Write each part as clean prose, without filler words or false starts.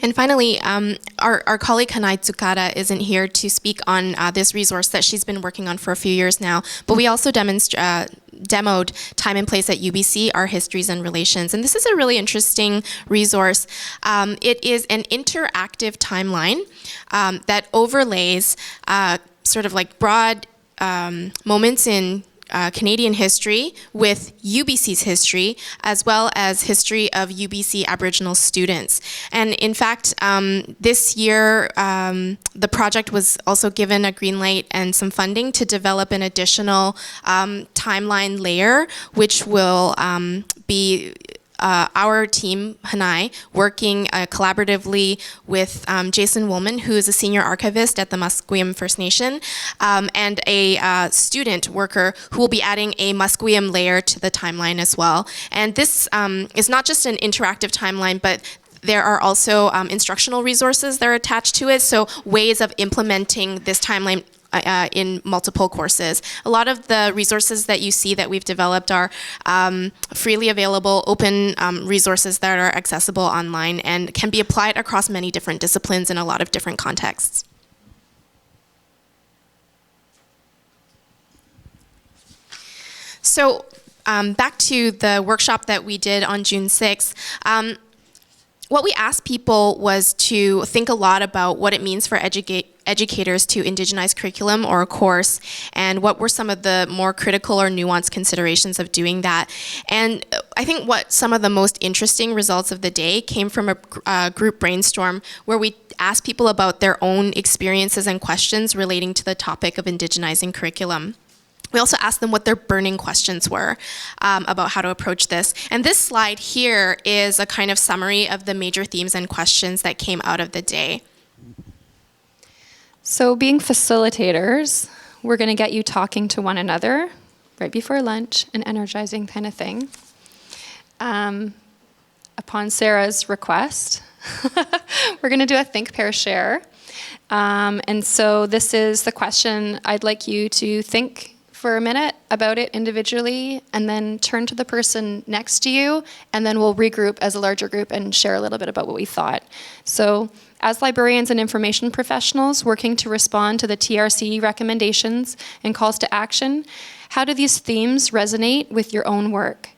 And finally, our colleague Hanai Tsukada isn't here to speak on this resource that she's been working on for a few years now, but we also demoed Time and Place at UBC, Our Histories and Relations. And this is a really interesting resource. It is an interactive timeline that overlays sort of like broad moments in Canadian history with UBC's history, as well as history of UBC Aboriginal students. And in fact, this year, the project was also given a green light and some funding to develop an additional timeline layer, which will be our team, Hanai, working collaboratively with Jason Woolman, who is a senior archivist at the Musqueam First Nation, and a student worker who will be adding a Musqueam layer to the timeline as well. And this is not just an interactive timeline, but there are also instructional resources that are attached to it, so ways of implementing this timeline in multiple courses. A lot of the resources that you see that we've developed are freely available, open resources that are accessible online and can be applied across many different disciplines in a lot of different contexts. So back to the workshop that we did on June 6th. What we asked people was to think a lot about what it means for educators to indigenize curriculum or a course, and what were some of the more critical or nuanced considerations of doing that. And I think what some of the most interesting results of the day came from a group brainstorm where we asked people about their own experiences and questions relating to the topic of indigenizing curriculum. We also asked them what their burning questions were about how to approach this. And this slide here is a kind of summary of the major themes and questions that came out of the day. So being facilitators, we're going to get you talking to one another right before lunch, an energizing kind of thing. Upon Sarah's request, we're going to do a think, pair, share. And so this is the question. I'd like you to think for a minute about it individually, and then turn to the person next to you, and then we'll regroup as a larger group and share a little bit about what we thought. So as librarians and information professionals working to respond to the TRC recommendations and calls to action, how do these themes resonate with your own work?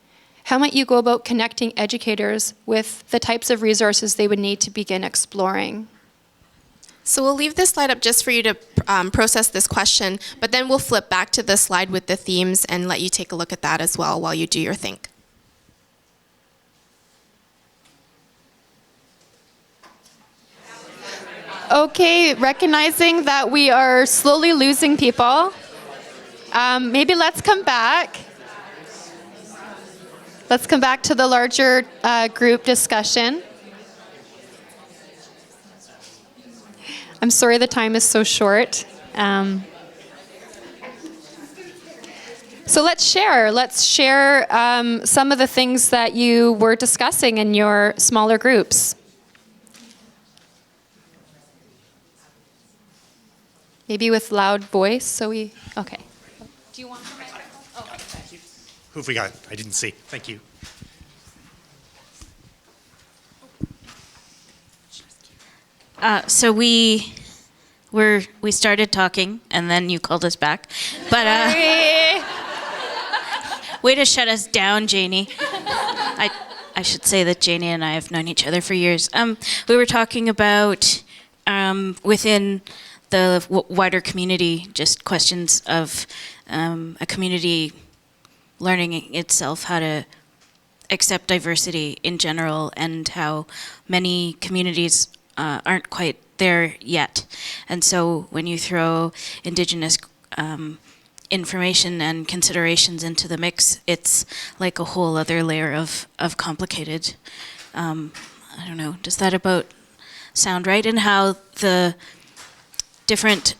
How might you go about connecting educators with the types of resources they would need to begin exploring? So we'll leave this slide up just for you to process this question, but then we'll flip back to the slide with the themes and let you take a look at that as well while you do your think. Okay, recognizing that we are slowly losing people, maybe let's come back. Let's come back to the larger group discussion. I'm sorry the time is so short. So let's share. Let's share some of the things that you were discussing in your smaller groups. Maybe with loud voice, so we, okay. Do you want the microphone? Oh, okay. Thank you. Who have we got? I didn't see. Thank you. So we started talking, and then you called us back. But way to shut us down, Janie. I should say that Janie and I have known each other for years. We were talking about within the wider community, just questions of a community learning itself how to accept diversity in general, and how many communities aren't quite there yet. And so when you throw Indigenous information and considerations into the mix, it's like a whole other layer of complicated, I don't know, does that about sound right? And how the different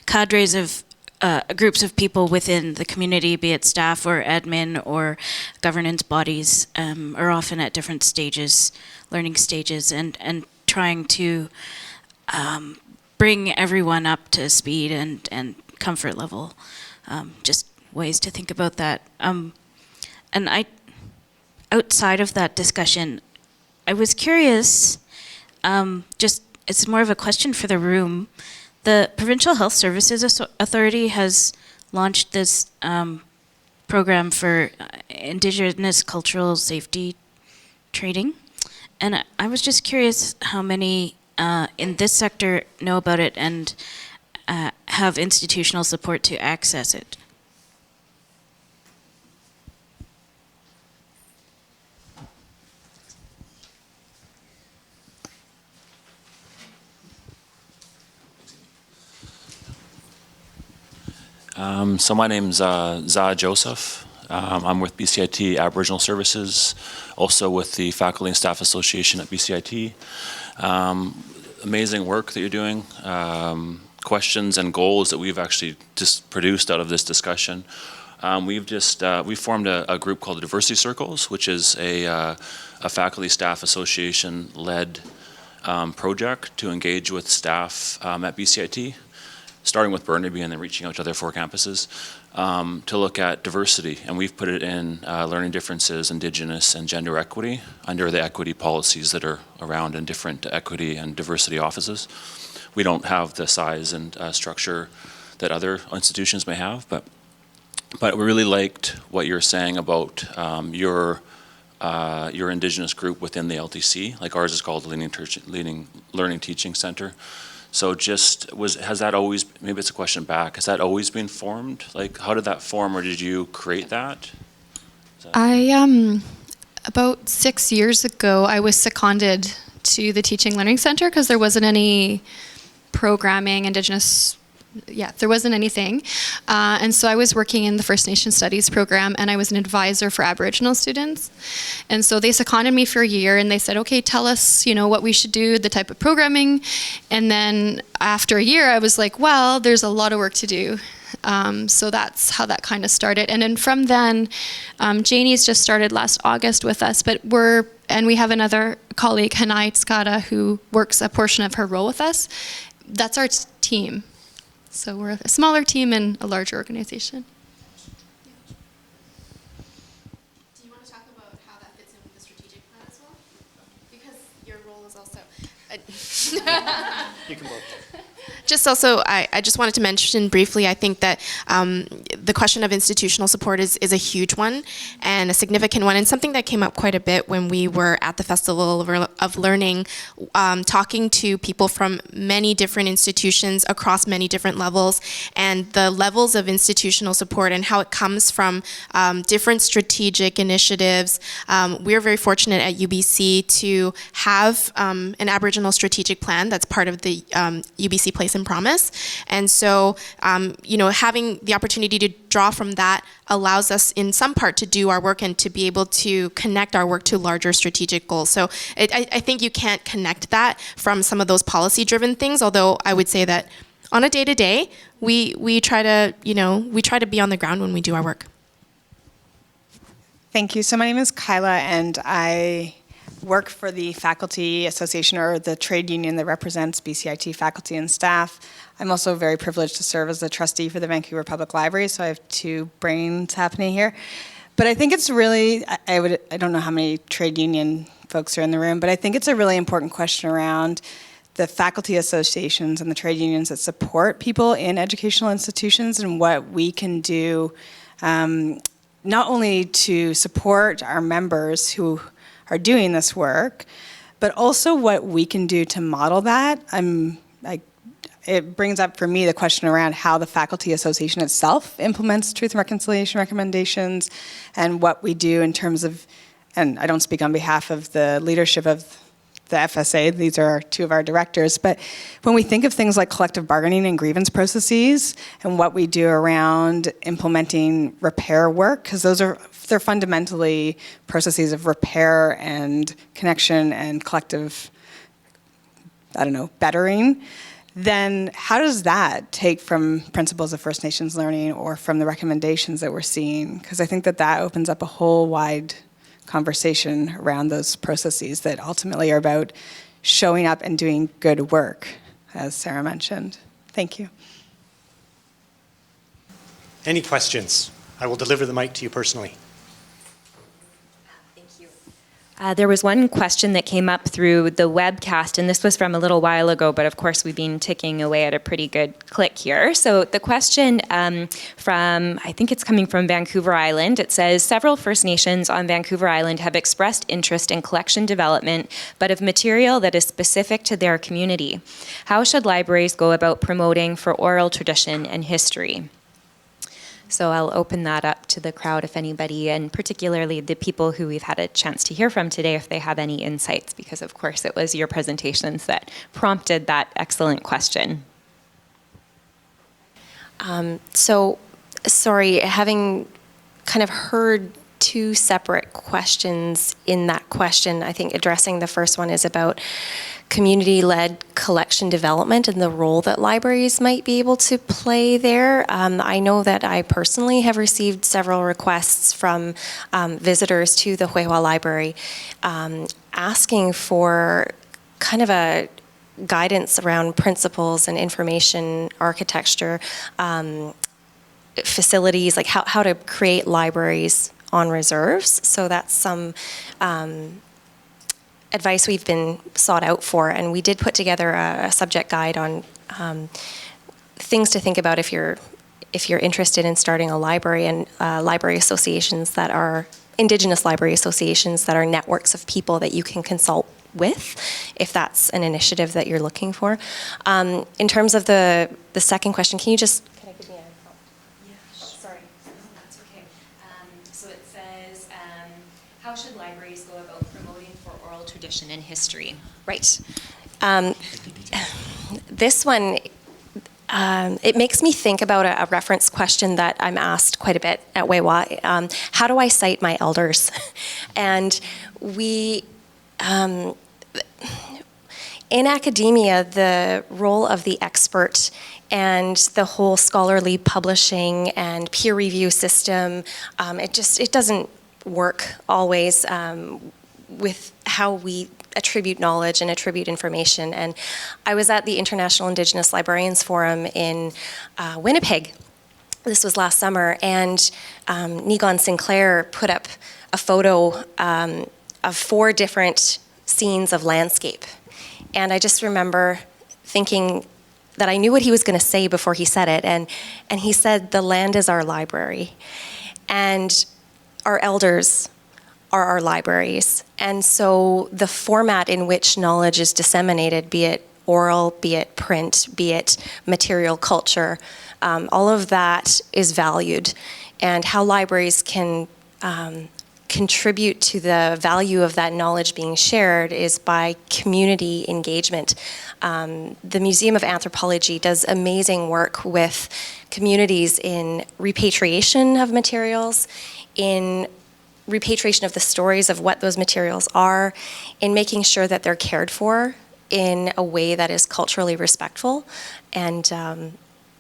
cadres of groups of people within the community, be it staff or admin or governance bodies, are often at different stages, learning stages, and trying to bring everyone up to speed and comfort level. Just ways to think about that. And outside of that discussion, I was curious, just it's more of a question for the room. The Provincial Health Services Authority has launched this program for Indigenous cultural safety training. And I was just curious how many in this sector know about it and have institutional support to access it. So my name's Zah Joseph. I'm with BCIT Aboriginal Services, also with the Faculty and Staff Association at BCIT. Amazing work that you're doing. Questions and goals that we've actually just produced out of this discussion. We formed a group called the Diversity Circles, which is a faculty staff association led project to engage with staff at BCIT, starting with Burnaby and then reaching out to other 4 campuses to look at diversity. And we've put it in learning differences, Indigenous, and gender equity under the equity policies that are around in different equity and diversity offices. We don't have the size and structure that other institutions may have, but we really liked what you're saying about your Indigenous group within the LTC. Like ours is called the Learning Teaching Center. So has that always, maybe it's a question back, has that always been formed? Like, how did that form, or did you create that? About 6 years ago, I was seconded to the Teaching Learning Center because there wasn't any programming, there wasn't anything. And so I was working in the First Nation Studies program, and I was an advisor for Aboriginal students. And so they seconded me for a year, and they said, okay, tell us, what we should do, the type of programming. And then after a year, I was like, well, there's a lot of work to do. So that's how that kind of started. And then from then, Janie's just started last August with us, and we have another colleague, Hanai Tskata, who works a portion of her role with us. That's our team. So we're a smaller team in a larger organization. Do you want to talk about how that fits in with the strategic plan as well? Because your role is also... You can both. Just also, I just wanted to mention briefly, I think that the question of institutional support is a huge one and a significant one, and something that came up quite a bit when we were at the Festival of Learning, talking to people from many different institutions across many different levels, and the levels of institutional support and how it comes from different strategic initiatives. We're very fortunate at UBC to have an Aboriginal strategic plan that's part of the UBC Place and Promise. And so, having the opportunity to draw from that allows us in some part to do our work and to be able to connect our work to larger strategic goals. So I think you can't connect that from some of those policy-driven things, although I would say that on a day-to-day, we try to be on the ground when we do our work. Thank you. So my name is Kyla, and I work for the Faculty Association, or the trade union that represents BCIT faculty and staff. I'm also very privileged to serve as the trustee for the Vancouver Public Library, so I have 2 brains happening here. But I think it's really, I don't know how many trade union folks are in the room, but I think it's a really important question around the faculty associations and the trade unions that support people in educational institutions, and what we can do not only to support our members who are doing this work, but also what we can do to model that. It brings up for me the question around how the faculty association itself implements truth and reconciliation recommendations, and what we do in terms of, and I don't speak on behalf of the leadership of the FSA, these are 2 of our directors, but when we think of things like collective bargaining and grievance processes, and what we do around implementing repair work, because they're fundamentally processes of repair and connection and collective, bettering, then how does that take from principles of First Nations learning or from the recommendations that we're seeing? Because I think that opens up a whole wide conversation around those processes that ultimately are about showing up and doing good work, as Sarah mentioned. Thank you. Any questions? I will deliver the mic to you personally. Thank you. There was one question that came up through the webcast, and this was from a little while ago, but of course we've been ticking away at a pretty good click here. So the question from, I think it's coming from Vancouver Island, it says, several First Nations on Vancouver Island have expressed interest in collection development, but of material that is specific to their community. How should libraries go about promoting for oral tradition and history? So I'll open that up to the crowd if anybody, and particularly the people who we've had a chance to hear from today, if they have any insights, because of course it was your presentations that prompted that excellent question. So, sorry, having kind of heard two separate questions in that question, I think addressing the first one is about community-led collection development and the role that libraries might be able to play there. I know that I personally have received several requests from visitors to the Huehua Library asking for kind of a guidance around principles and information architecture, facilities, like how to create libraries on reserves. So that's some advice we've been sought out for, and we did put together a subject guide on things to think about if you're interested in starting a library, and library associations that are Indigenous library associations that are networks of people that you can consult with, if that's an initiative that you're looking for. In terms of the second question, can I give me a help? Yeah, sorry, that's okay. So it says, how should libraries go about promoting for oral tradition and history? Right. This one, it makes me think about a reference question that I'm asked quite a bit at Huehua. How do I cite my elders? And we, in academia, the role of the expert and the whole scholarly publishing and peer review system, it doesn't work always with how we attribute knowledge and attribute information. And I was at the International Indigenous Librarians Forum in Winnipeg. This was last summer, and Negon Sinclair put up a photo of 4 different scenes of landscape. And I just remember thinking that I knew what he was going to say before he said it. And he said, the land is our library. And our elders are our libraries. And so the format in which knowledge is disseminated, be it oral, be it print, be it material culture, all of that is valued. And how libraries can contribute to the value of that knowledge being shared is by community engagement. The Museum of Anthropology does amazing work with communities in repatriation of materials, in repatriation of the stories of what those materials are, in making sure that they're cared for in a way that is culturally respectful. And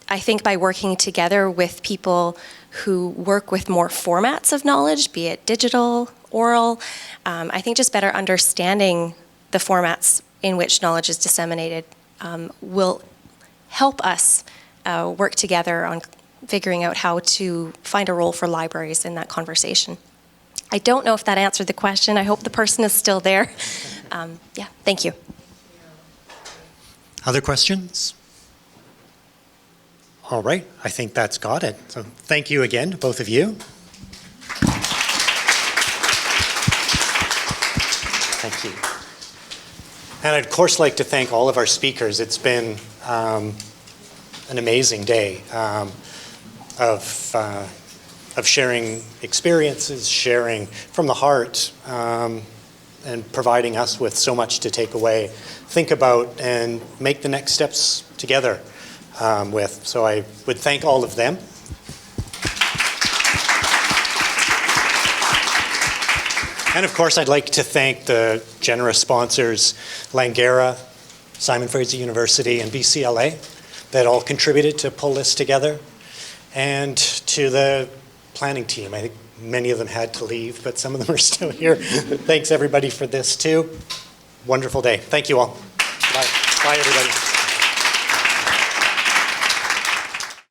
I think by working together with people who work with more formats of knowledge, be it digital, oral, I think just better understanding the formats in which knowledge is disseminated will help us work together on figuring out how to find a role for libraries in that conversation. I don't know if that answered the question. I hope the person is still there. Yeah, thank you. Other questions? All right, I think that's got it. So thank you again to both of you. Thank you. And I'd of course like to thank all of our speakers. It's been an amazing day of sharing experiences, sharing from the heart, and providing us with so much to take away, think about, and make the next steps together with. So I would thank all of them. And of course, I'd like to thank the generous sponsors, Langara, Simon Fraser University, and BCLA, that all contributed to pull this together. And to the planning team. I think many of them had to leave, but some of them are still here. Thanks everybody for this too. Wonderful day. Thank you all. Bye. Bye everybody.